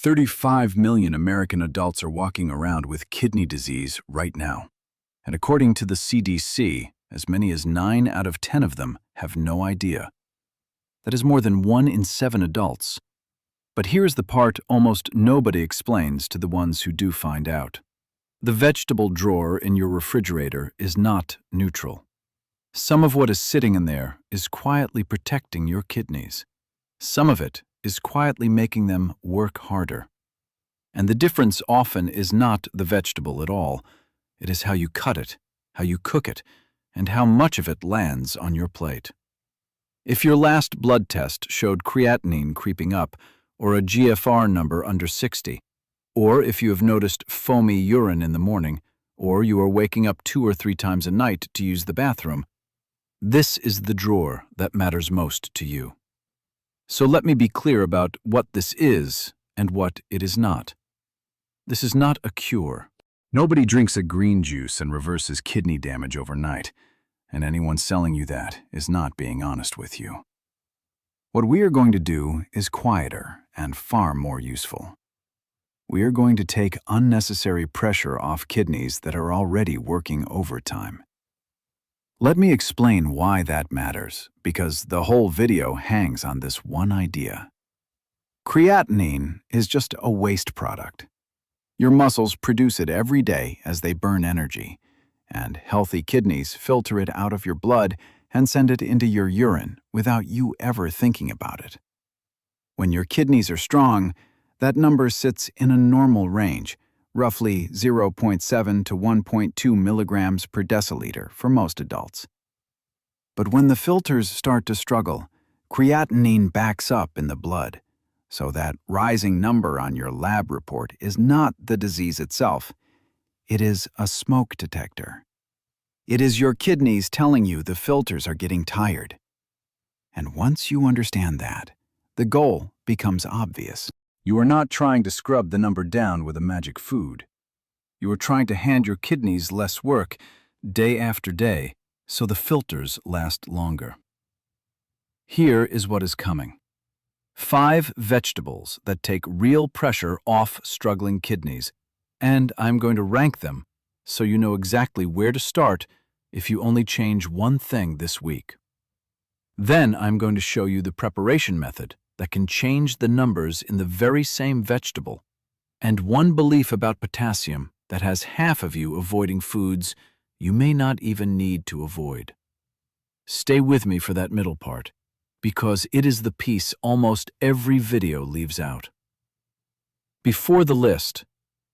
35 million American adults are walking around with kidney disease right now. And according to the CDC, as many as 9 out of 10 of them have no idea. That is more than 1 in 7 adults. But here's the part almost nobody explains to the ones who do find out. The vegetable drawer in your refrigerator is not neutral. Some of what is sitting in there is quietly protecting your kidneys. Some of it is quietly making them work harder. And the difference often is not the vegetable at all. It is how you cut it, how you cook it, and how much of it lands on your plate. If your last blood test showed creatinine creeping up, or a GFR number under 60, or if you have noticed foamy urine in the morning, or you are waking up 2 or 3 times a night to use the bathroom, this is the drawer that matters most to you. So let me be clear about what this is and what it is not. This is not a cure. Nobody drinks a green juice and reverses kidney damage overnight, and anyone selling you that is not being honest with you. What we are going to do is quieter and far more useful. We are going to take unnecessary pressure off kidneys that are already working overtime. Let me explain why that matters, because the whole video hangs on this one idea. Creatinine is just a waste product. Your muscles produce it every day as they burn energy, and healthy kidneys filter it out of your blood and send it into your urine without you ever thinking about it. When your kidneys are strong, that number sits in a normal range, roughly 0.7 to 1.2 milligrams per deciliter for most adults. But when the filters start to struggle, creatinine backs up in the blood, so that rising number on your lab report is not the disease itself. It is a smoke detector. It is your kidneys telling you the filters are getting tired. And once you understand that, the goal becomes obvious. You are not trying to scrub the number down with a magic food. You are trying to hand your kidneys less work day after day so the filters last longer. Here is what is coming. 5 vegetables that take real pressure off struggling kidneys, and I'm going to rank them so you know exactly where to start if you only change one thing this week. Then I'm going to show you the preparation method that can change the numbers in the very same vegetable, and one belief about potassium that has half of you avoiding foods you may not even need to avoid. Stay with me for that middle part, because it is the piece almost every video leaves out. Before the list,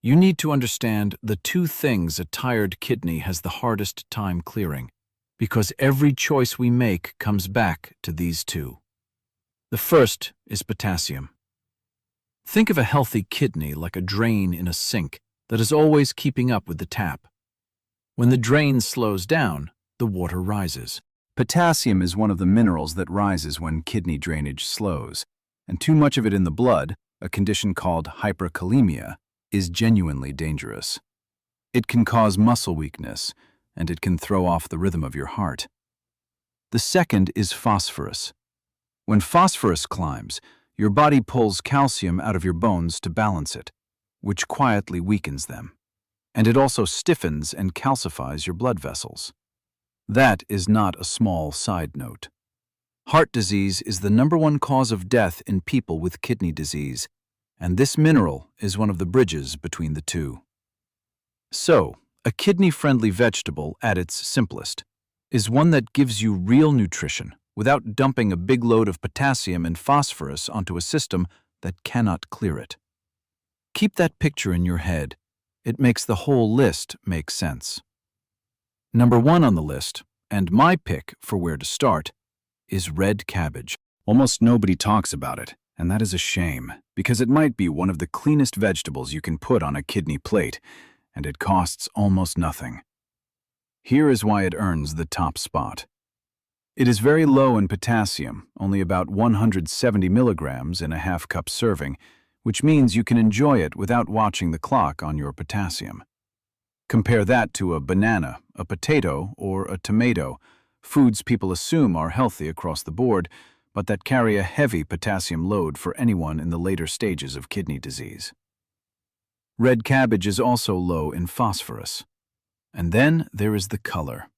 you need to understand the 2 things a tired kidney has the hardest time clearing, because every choice we make comes back to these 2. The first is potassium. Think of a healthy kidney like a drain in a sink that is always keeping up with the tap. When the drain slows down, the water rises. Potassium is one of the minerals that rises when kidney drainage slows, and too much of it in the blood, a condition called hyperkalemia, is genuinely dangerous. It can cause muscle weakness, and it can throw off the rhythm of your heart. The second is phosphorus. When phosphorus climbs, your body pulls calcium out of your bones to balance it, which quietly weakens them. And it also stiffens and calcifies your blood vessels. That is not a small side note. Heart disease is the #1 cause of death in people with kidney disease, and this mineral is one of the bridges between the 2. So, a kidney-friendly vegetable at its simplest is one that gives you real nutrition without dumping a big load of potassium and phosphorus onto a system that cannot clear it. Keep that picture in your head. It makes the whole list make sense. Number 1 on the list, and my pick for where to start, is red cabbage. Almost nobody talks about it, and that is a shame, because it might be one of the cleanest vegetables you can put on a kidney plate, and it costs almost nothing. Here is why it earns the top spot. It is very low in potassium, only about 170 milligrams in a half-cup serving, which means you can enjoy it without watching the clock on your potassium. Compare that to a banana, a potato, or a tomato, foods people assume are healthy across the board, but that carry a heavy potassium load for anyone in the later stages of kidney disease. Red cabbage is also low in phosphorus. And then there is the color.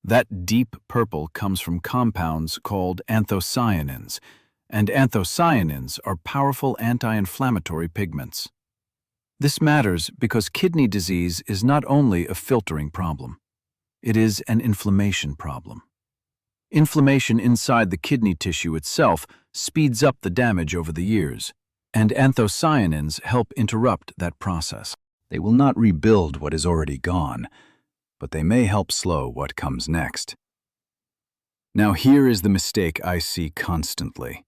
That deep purple comes from compounds called anthocyanins, and anthocyanins are powerful anti-inflammatory pigments. This matters because kidney disease is not only a filtering problem, it is an inflammation problem. Inflammation inside the kidney tissue itself speeds up the damage over the years, and anthocyanins help interrupt that process. They will not rebuild what is already gone, but they may help slow what comes next. Now here is the mistake I see constantly.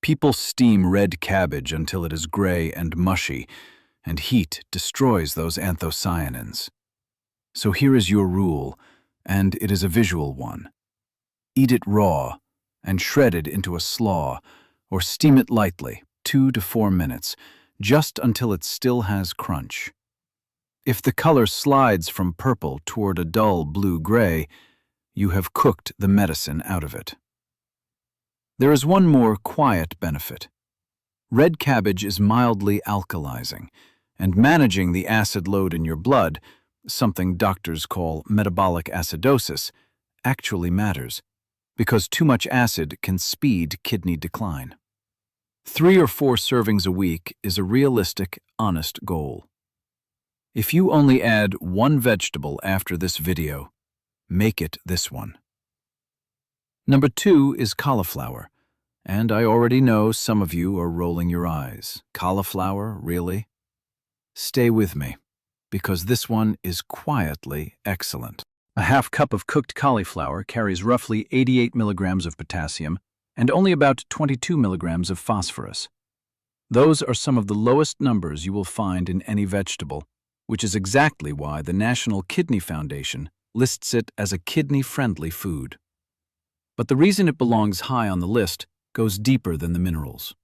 People steam red cabbage until it is gray and mushy, and heat destroys those anthocyanins. So here is your rule, and it is a visual one. Eat it raw and shred it into a slaw, or steam it lightly, 2 to 4 minutes, just until it still has crunch. If the color slides from purple toward a dull blue-gray, you have cooked the medicine out of it. There is one more quiet benefit. Red cabbage is mildly alkalizing, and managing the acid load in your blood, something doctors call metabolic acidosis, actually matters, because too much acid can speed kidney decline. 3 or 4 servings a week is a realistic, honest goal. If you only add one vegetable after this video, make it this one. Number 2 is cauliflower, and I already know some of you are rolling your eyes. Cauliflower, really? Stay with me, because this one is quietly excellent. A half cup of cooked cauliflower carries roughly 88 milligrams of potassium and only about 22 milligrams of phosphorus. Those are some of the lowest numbers you will find in any vegetable, which is exactly why the National Kidney Foundation lists it as a kidney-friendly food. But the reason it belongs high on the list goes deeper than the minerals.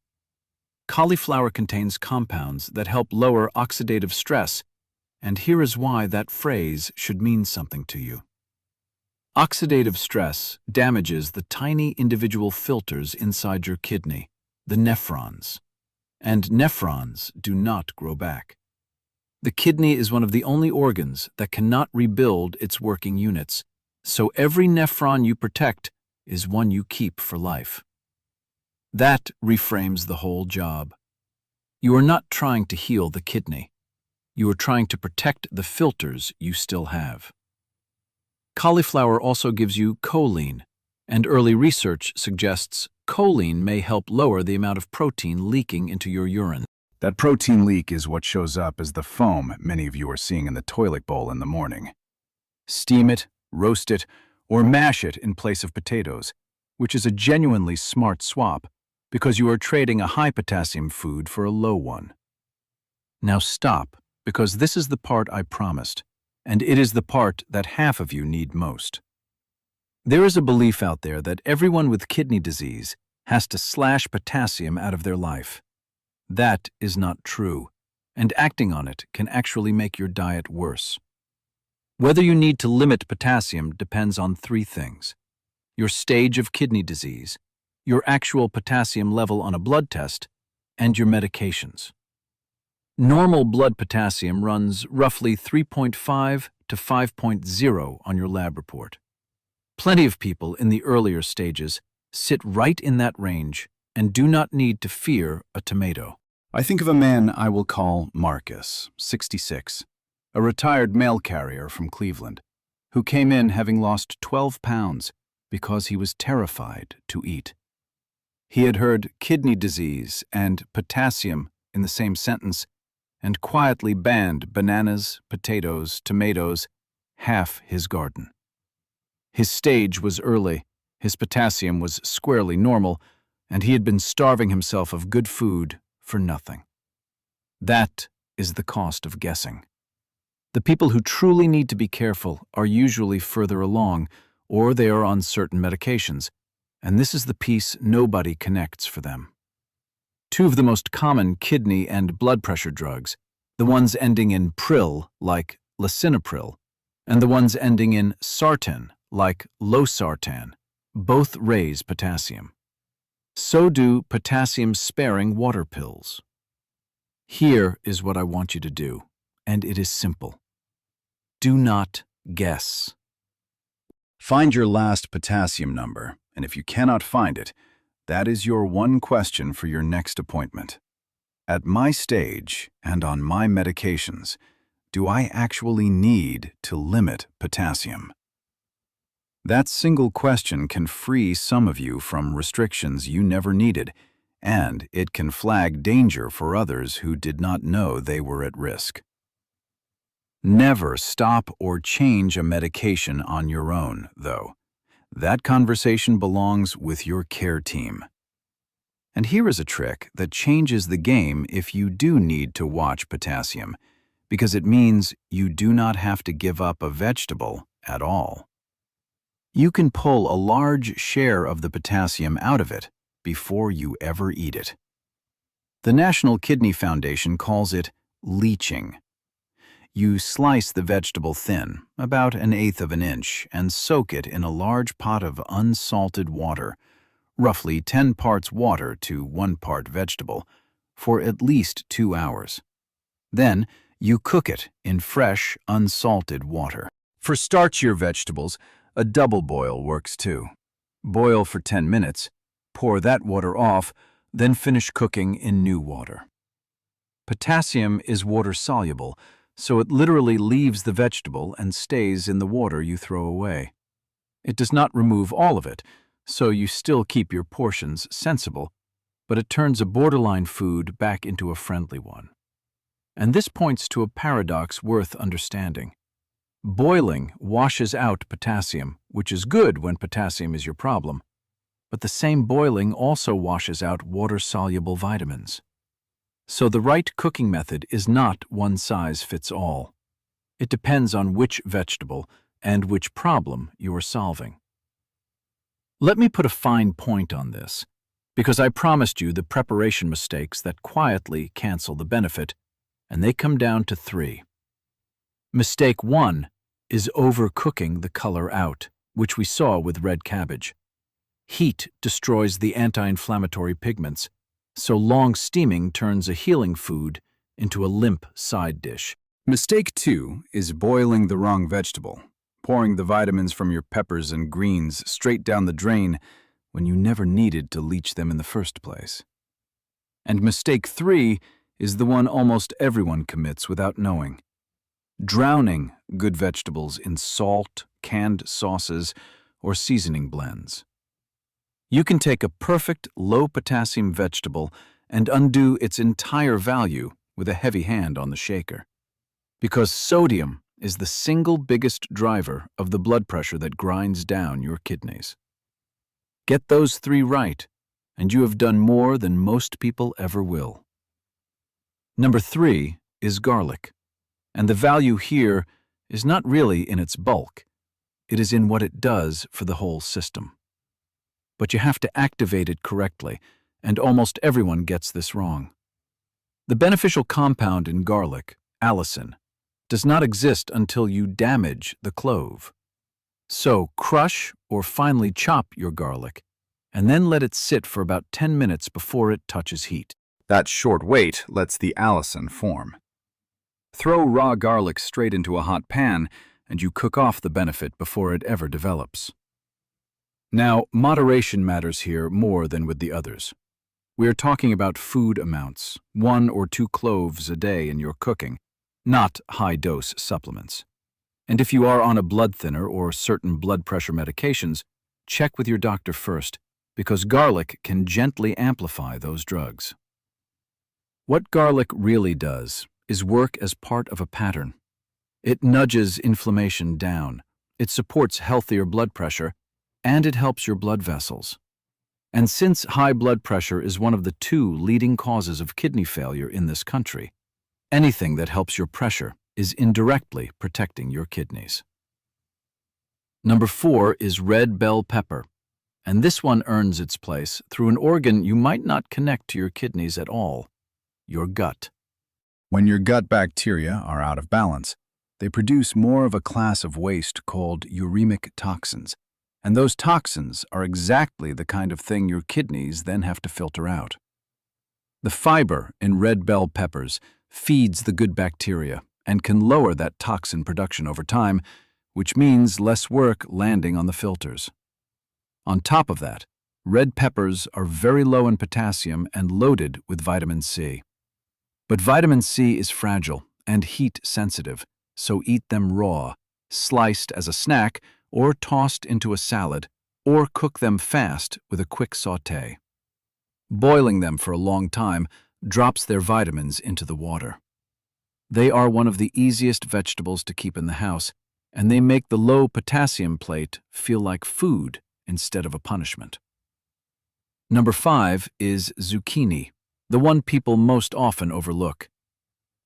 Cauliflower contains compounds that help lower oxidative stress, and here is why that phrase should mean something to you. Oxidative stress damages the tiny individual filters inside your kidney, the nephrons. And nephrons do not grow back. The kidney is one of the only organs that cannot rebuild its working units, so every nephron you protect is one you keep for life. That reframes the whole job. You are not trying to heal the kidney. You are trying to protect the filters you still have. Cauliflower also gives you choline, and early research suggests choline may help lower the amount of protein leaking into your urine. That protein leak is what shows up as the foam many of you are seeing in the toilet bowl in the morning. Steam it, roast it, or mash it in place of potatoes, which is a genuinely smart swap because you are trading a high-potassium food for a low one. Now stop, because this is the part I promised, and it is the part that half of you need most. There is a belief out there that everyone with kidney disease has to slash potassium out of their life. That is not true, and acting on it can actually make your diet worse. Whether you need to limit potassium depends on 3 things: your stage of kidney disease, your actual potassium level on a blood test, and your medications. Normal blood potassium runs roughly 3.5 to 5.0 on your lab report. Plenty of people in the earlier stages sit right in that range and do not need to fear a tomato. I think of a man I will call Marcus, 66, a retired mail carrier from Cleveland, who came in having lost 12 pounds because he was terrified to eat. He had heard kidney disease and potassium in the same sentence and quietly banned bananas, potatoes, tomatoes, half his garden. His stage was early, his potassium was squarely normal, and he had been starving himself of good food for nothing. That is the cost of guessing. The people who truly need to be careful are usually further along, or they are on certain medications, and this is the piece nobody connects for them. 2 of the most common kidney and blood pressure drugs, the ones ending in pril, like lisinopril, and the ones ending in sartan, like losartan, both raise potassium. So do potassium-sparing water pills. Here is what I want you to do, and it is simple. Do not guess. Find your last potassium number, and if you cannot find it, that is your one question for your next appointment. At my stage and on my medications, do I actually need to limit potassium? That single question can free some of you from restrictions you never needed, and it can flag danger for others who did not know they were at risk. Never stop or change a medication on your own, though. That conversation belongs with your care team. And here is a trick that changes the game if you do need to watch potassium, because it means you do not have to give up a vegetable at all. You can pull a large share of the potassium out of it before you ever eat it. The National Kidney Foundation calls it leaching. You slice the vegetable thin, about 1/8 of an inch, and soak it in a large pot of unsalted water, roughly 10 parts water to 1 part vegetable, for at least 2 hours. Then, you cook it in fresh, unsalted water. For starchier vegetables, a double boil works too. Boil for 10 minutes, pour that water off, then finish cooking in new water. Potassium is water-soluble, so it literally leaves the vegetable and stays in the water you throw away. It does not remove all of it, so you still keep your portions sensible, but it turns a borderline food back into a friendly one. And this points to a paradox worth understanding. Boiling washes out potassium, which is good when potassium is your problem, but the same boiling also washes out water-soluble vitamins. So the right cooking method is not one size fits all. It depends on which vegetable and which problem you are solving. Let me put a fine point on this, because I promised you the preparation mistakes that quietly cancel the benefit, and they come down to 3. Mistake 1 is overcooking the color out, which we saw with red cabbage. Heat destroys the anti-inflammatory pigments, so long steaming turns a healing food into a limp side dish. Mistake 2 is boiling the wrong vegetable, pouring the vitamins from your peppers and greens straight down the drain when you never needed to leach them in the first place. And mistake 3 is the one almost everyone commits without knowing. Drowning good vegetables in salt, canned sauces, or seasoning blends. You can take a perfect low-potassium vegetable and undo its entire value with a heavy hand on the shaker. Because sodium is the single biggest driver of the blood pressure that grinds down your kidneys. Get those 3 right, and you have done more than most people ever will. Number 3 is garlic, and the value here is not really in its bulk. It is in what it does for the whole system. But you have to activate it correctly, and almost everyone gets this wrong. The beneficial compound in garlic, allicin, does not exist until you damage the clove. So crush or finely chop your garlic, and then let it sit for about 10 minutes before it touches heat. That short wait lets the allicin form. Throw raw garlic straight into a hot pan, and you cook off the benefit before it ever develops. Now, moderation matters here more than with the others. We are talking about food amounts, 1 or 2 cloves a day in your cooking, not high-dose supplements. And if you are on a blood thinner or certain blood pressure medications, check with your doctor first, because garlic can gently amplify those drugs. What garlic really does is work as part of a pattern. It nudges inflammation down, it supports healthier blood pressure, and it helps your blood vessels. And since high blood pressure is one of the 2 leading causes of kidney failure in this country, anything that helps your pressure is indirectly protecting your kidneys. Number 4 is red bell pepper, and this one earns its place through an organ you might not connect to your kidneys at all, your gut. When your gut bacteria are out of balance, they produce more of a class of waste called uremic toxins, And those toxins are exactly the kind of thing your kidneys then have to filter out. The fiber in red bell peppers feeds the good bacteria and can lower that toxin production over time, which means less work landing on the filters. On top of that, red peppers are very low in potassium and loaded with vitamin C. But vitamin C is fragile and heat sensitive, so eat them raw, sliced as a snack, or tossed into a salad, or cook them fast with a quick sauté. Boiling them for a long time drops their vitamins into the water. They are one of the easiest vegetables to keep in the house, and they make the low-potassium plate feel like food instead of a punishment. Number 5 is zucchini, the one people most often overlook.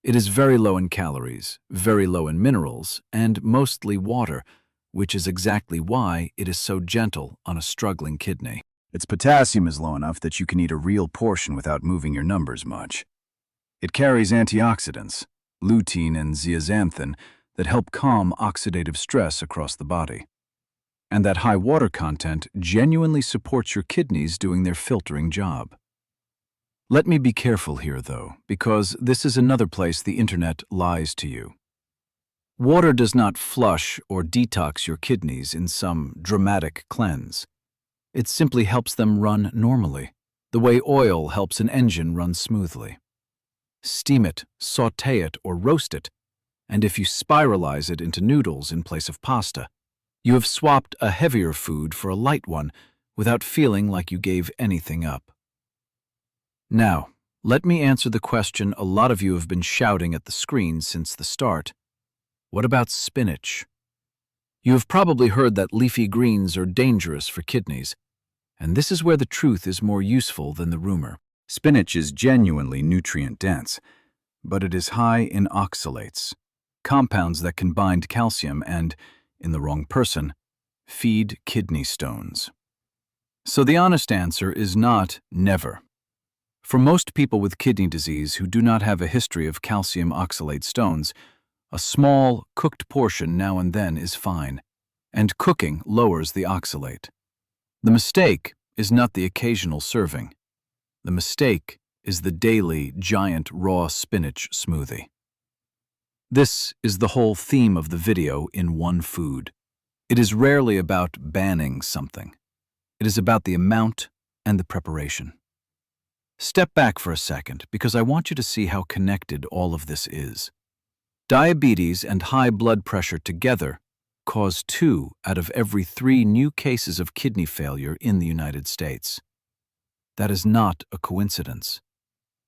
It is very low in calories, very low in minerals, and mostly water, which is exactly why it is so gentle on a struggling kidney. Its potassium is low enough that you can eat a real portion without moving your numbers much. It carries antioxidants, lutein and zeaxanthin, that help calm oxidative stress across the body. And that high water content genuinely supports your kidneys doing their filtering job. Let me be careful here, though, because this is another place the internet lies to you. Water does not flush or detox your kidneys in some dramatic cleanse. It simply helps them run normally, the way oil helps an engine run smoothly. Steam it, sauté it, or roast it, and if you spiralize it into noodles in place of pasta, you have swapped a heavier food for a light one without feeling like you gave anything up. Now, let me answer the question a lot of you have been shouting at the screen since the start. What about spinach? You have probably heard that leafy greens are dangerous for kidneys, and this is where the truth is more useful than the rumor. Spinach is genuinely nutrient-dense, but it is high in oxalates, compounds that can bind calcium and, in the wrong person, feed kidney stones. So the honest answer is not never. For most people with kidney disease who do not have a history of calcium oxalate stones, a small, cooked portion now and then is fine, and cooking lowers the oxalate. The mistake is not the occasional serving. The mistake is the daily, giant, raw spinach smoothie. This is the whole theme of the video in one food. It is rarely about banning something. It is about the amount and the preparation. Step back for a second because I want you to see how connected all of this is. Diabetes and high blood pressure together cause 2 out of every 3 new cases of kidney failure in the United States. That is not a coincidence.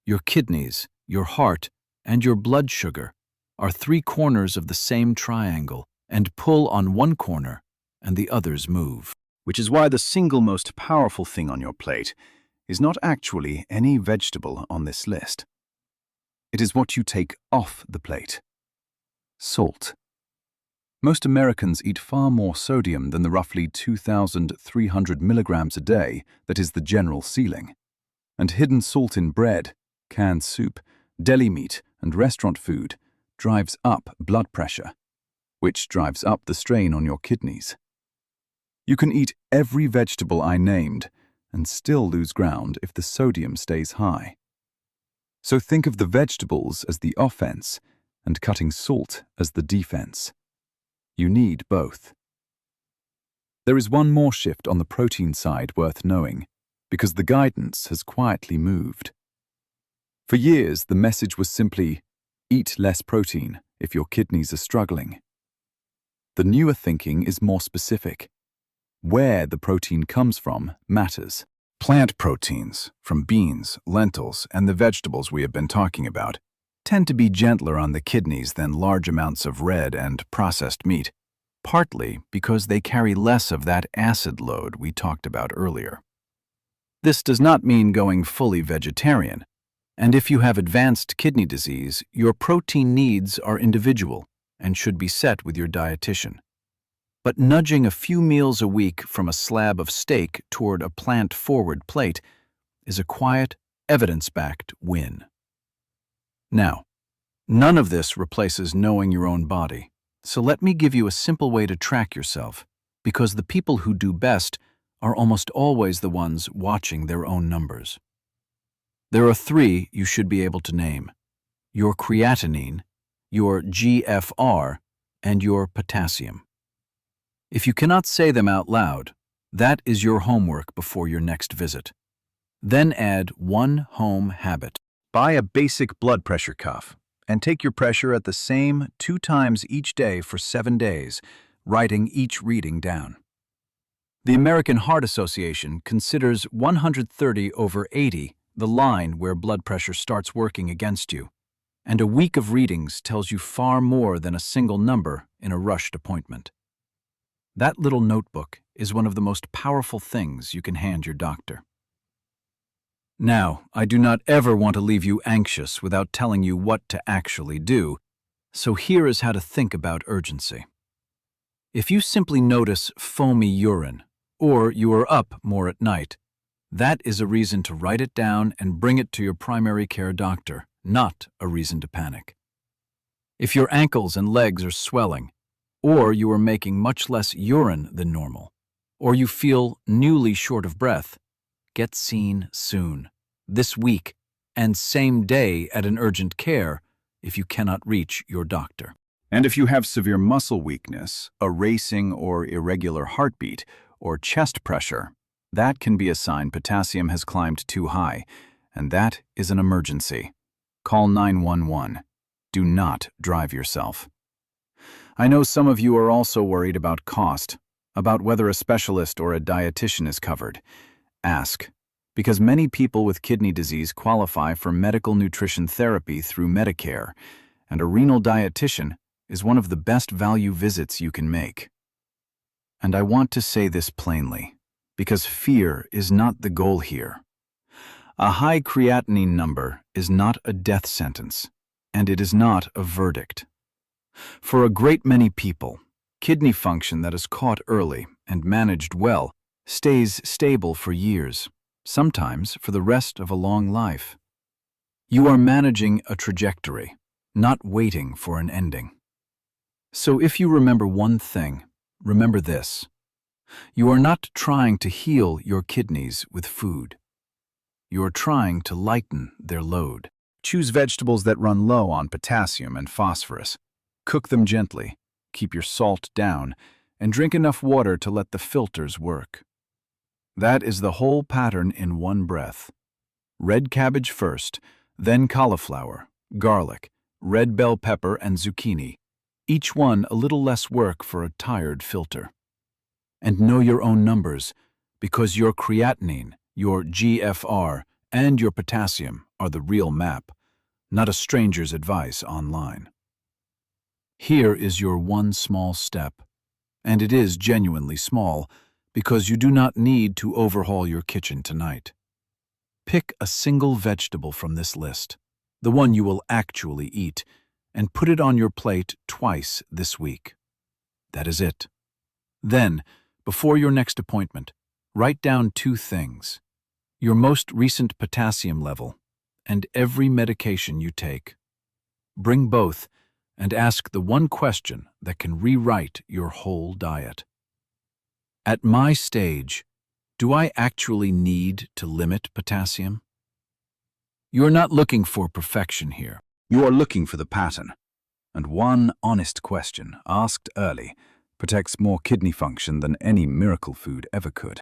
Your kidneys, your heart, and your blood sugar are 3 corners of the same triangle and pull on one corner and the others move. Which is why the single most powerful thing on your plate is not actually any vegetable on this list. It is what you take off the plate. Salt. Most Americans eat far more sodium than the roughly 2,300 milligrams a day that is the general ceiling. And hidden salt in bread, canned soup, deli meat, and restaurant food drives up blood pressure, which drives up the strain on your kidneys. You can eat every vegetable I named and still lose ground if the sodium stays high. So think of the vegetables as the offense and cutting salt as the defense. You need both. There is one more shift on the protein side worth knowing, because the guidance has quietly moved. For years, the message was simply, eat less protein if your kidneys are struggling. The newer thinking is more specific. Where the protein comes from matters. Plant proteins, from beans, lentils, and the vegetables we have been talking about, tend to be gentler on the kidneys than large amounts of red and processed meat, partly because they carry less of that acid load we talked about earlier. This does not mean going fully vegetarian, and if you have advanced kidney disease, your protein needs are individual and should be set with your dietitian. But nudging a few meals a week from a slab of steak toward a plant-forward plate is a quiet, evidence-backed win. Now, none of this replaces knowing your own body, so let me give you a simple way to track yourself because the people who do best are almost always the ones watching their own numbers. There are three you should be able to name: your creatinine, your GFR, and your potassium. If you cannot say them out loud, that is your homework before your next visit. Then add one home habit. Buy a basic blood pressure cuff and take your pressure at the same 2 times each day for 7 days, writing each reading down. The American Heart Association considers 130/80 the line where blood pressure starts working against you, and a week of readings tells you far more than a single number in a rushed appointment. That little notebook is one of the most powerful things you can hand your doctor. Now, I do not ever want to leave you anxious without telling you what to actually do, so here is how to think about urgency. If you simply notice foamy urine, or you are up more at night, that is a reason to write it down and bring it to your primary care doctor, not a reason to panic. If your ankles and legs are swelling, or you are making much less urine than normal, or you feel newly short of breath, get seen soon, this week, and same day at an urgent care if you cannot reach your doctor. And if you have severe muscle weakness, a racing or irregular heartbeat, or chest pressure, that can be a sign potassium has climbed too high, and that is an emergency. Call 911. Do not drive yourself. I know some of you are also worried about cost, about whether a specialist or a dietitian is covered. Ask, because many people with kidney disease qualify for medical nutrition therapy through Medicare, and a renal dietitian is one of the best value visits you can make. And I want to say this plainly, because fear is not the goal here. A high creatinine number is not a death sentence, and it is not a verdict. For a great many people, kidney function that is caught early and managed well stays stable for years, sometimes for the rest of a long life. You are managing a trajectory, not waiting for an ending. So if you remember one thing, remember this: you are not trying to heal your kidneys with food. You are trying to lighten their load. Choose vegetables that run low on potassium and phosphorus. Cook them gently, keep your salt down, and drink enough water to let the filters work. That is the whole pattern in one breath. Red cabbage first, then cauliflower, garlic, red bell pepper, and zucchini, each one a little less work for a tired filter. And know your own numbers, because your creatinine, your GFR, and your potassium are the real map, not a stranger's advice online. Here is your one small step, and it is genuinely small because you do not need to overhaul your kitchen tonight. Pick a single vegetable from this list, the one you will actually eat, and put it on your plate twice this week. That is it. Then, before your next appointment, write down 2 things: your most recent potassium level and every medication you take. Bring both and ask the one question that can rewrite your whole diet. At my stage, do I actually need to limit potassium? You are not looking for perfection here. You are looking for the pattern. And one honest question, asked early, protects more kidney function than any miracle food ever could.